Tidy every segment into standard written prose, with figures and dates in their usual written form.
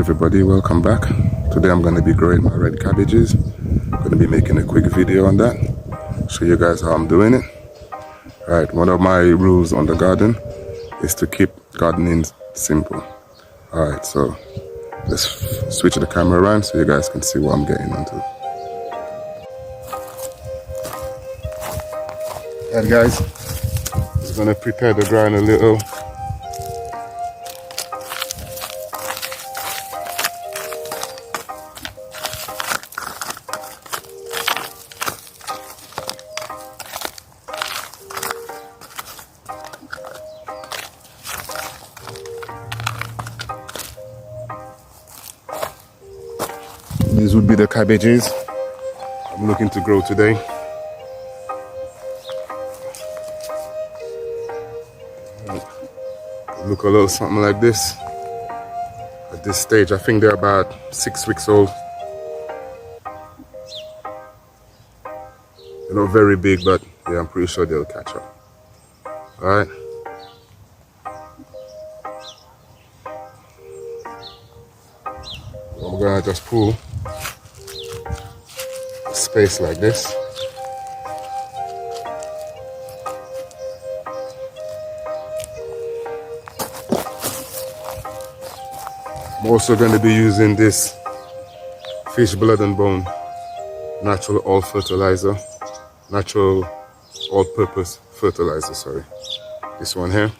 everybody, welcome back. Today I'm going to be growing my red cabbages. I'm going to be making a quick video on that, show you guys how I'm doing it. Right, one of my rules on the garden is to keep gardening simple. Alright, so let's switch the camera around so you guys can see what I'm getting onto. Alright guys, just going to prepare the ground a little. These would be the cabbages I'm looking to grow today. Look a little something like this. At this stage, I think they're about 6 weeks old. They're not very big, but yeah, I'm pretty sure they'll catch up. Alright. I'm gonna just pull space like this. I'm also going to be using this fish blood and bone natural all-purpose fertilizer, sorry. This one here.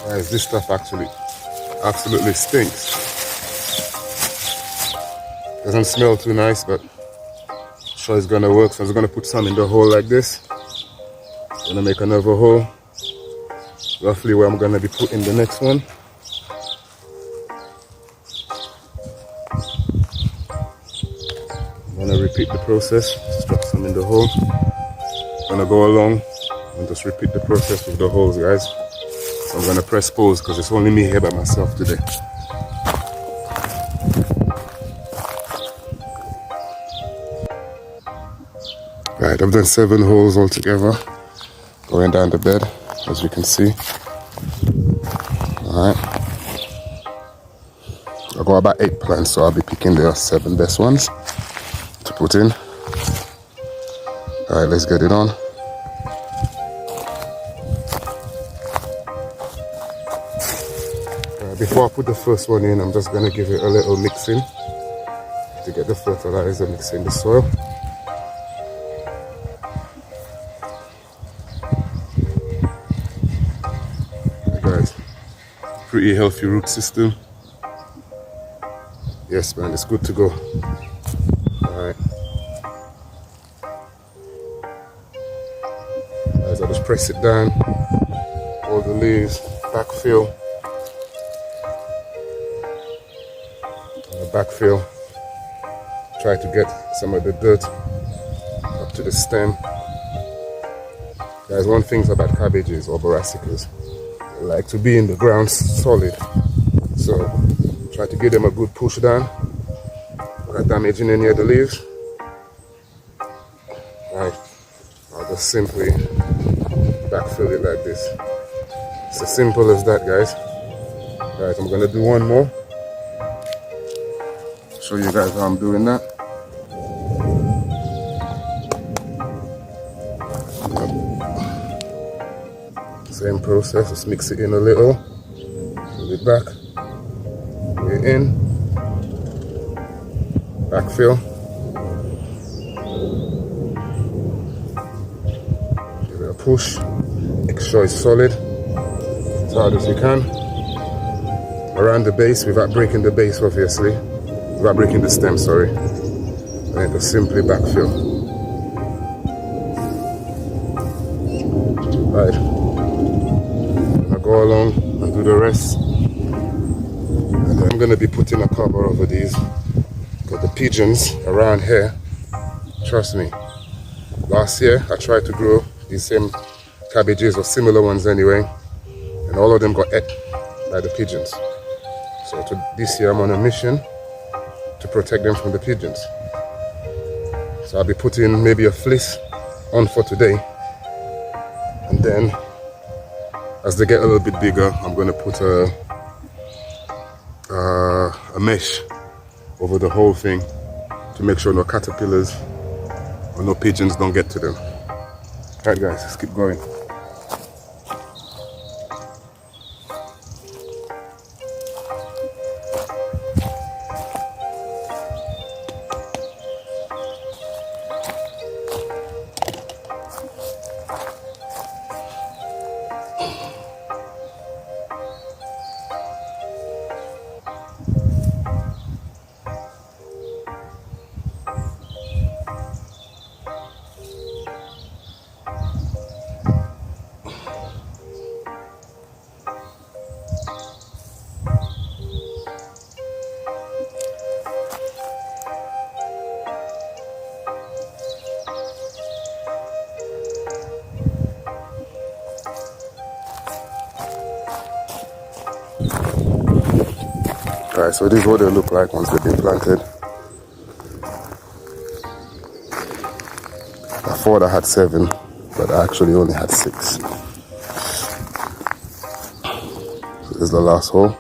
Guys, this stuff actually absolutely stinks. Doesn't smell too nice, but I'm sure it's gonna work. So I'm gonna put some in the hole like this. Gonna make another hole, roughly where I'm gonna be putting the next one. I'm gonna repeat the process. Just drop some in the hole. Gonna go along and just repeat the process with the holes, guys. I'm going to press pause because it's only me here by myself today. Right, I've done 7 holes altogether, going down the bed, as you can see. Alright. I've got about 8 plants, so I'll be picking the 7 best ones to put in. Alright, let's get it on. Before I put the first one in, I'm just going to give it a little mixing to get the fertilizer mixing the soil. Hey guys, pretty healthy root system. Yes man, it's good to go. Alright. Guys, I'll just press it down, all the leaves, backfill. Backfill, try to get some of the dirt up to the stem. Guys, one thing about cabbages or brassicas, they like to be in the ground solid, so try to give them a good push down without damaging any of the leaves. Right, I'll just simply backfill it like this. It's as simple as that, guys. Right, I'm gonna do one more. Show you guys how I'm doing that. Same process, just mix it in a little, pull it back, put it in, backfill, give it a push, make sure it's solid, as hard as you can, around the base without breaking the base obviously. Without breaking the stem, sorry. And then just simply backfill. Right. I'll go along and do the rest. And then I'm going to be putting a cover over these because the pigeons around here, trust me, last year I tried to grow these same cabbages or similar ones anyway, and and all of them got ate by the pigeons. So this year I'm on a mission to protect them from the pigeons. So I'll be putting maybe a fleece on for today, and then as they get a little bit bigger, I'm going to put a mesh over the whole thing to make sure no caterpillars or no pigeons don't get to them. Alright guys, let's keep going. Alright, so this is what they look like once they've been planted. I thought I had 7, but I actually only had 6. So this is the last hole.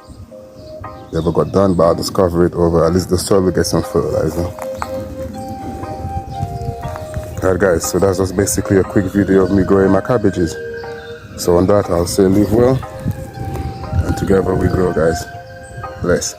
Never got done, but I'll just cover it over. At least the soil will get some fertilizer. Alright guys, so that's just basically a quick video of me growing my cabbages. So on that, I'll say live well, and together we grow, guys. Bless.